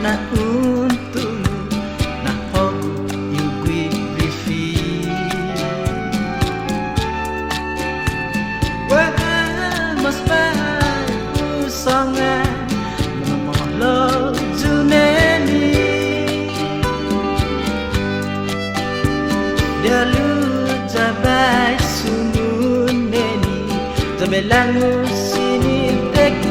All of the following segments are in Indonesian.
Na untukmu, na hoku yugui brifi. Wah mas bai usonga memolo juneni. Dia lu jabai sumuneni, jabelangu sini teku.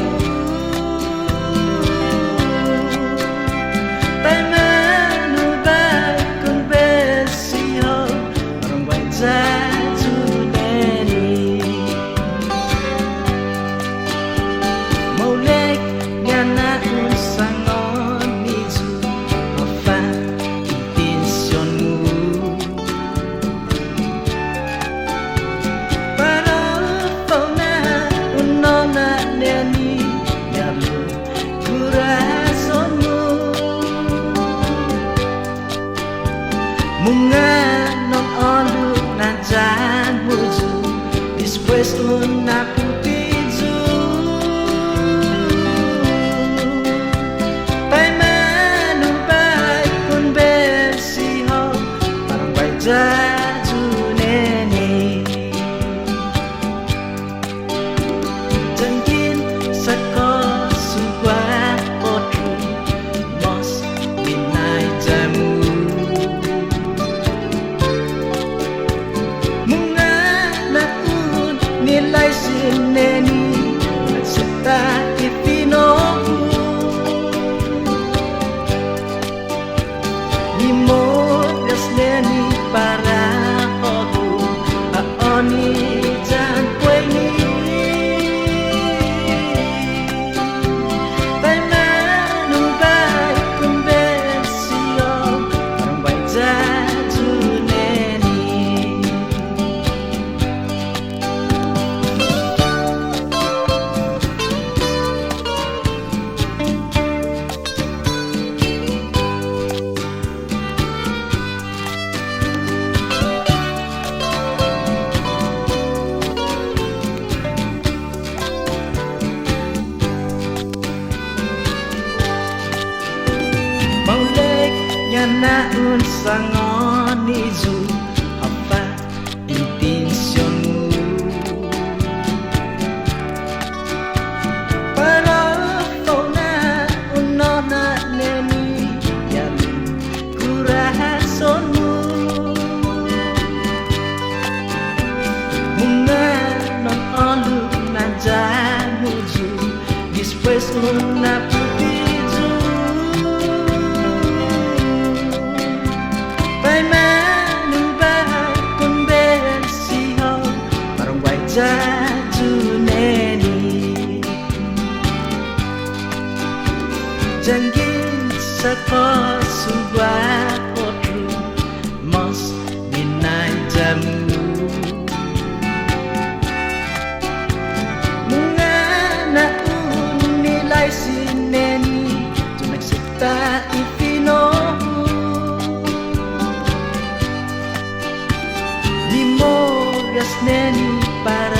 Munga non olu na jan buju después una putiju pai manu bai kun bersiho parang bai jaju neni jangkin sako suwa otru mos binai jamu nilai sineni serta ipinoku nimo gasneni para hoku aoni jan kueni pai manu bai kumbesio parang bai jaju neni. Na un sangon izu apa intentionmu para fauna unona neni yang kurahasonmu munga non olu na jamuju después una putiju jaju neni janggin sako suwa otru mos binai jamu mungana unilai sineni tumek sita ifinohu nimo gasneni para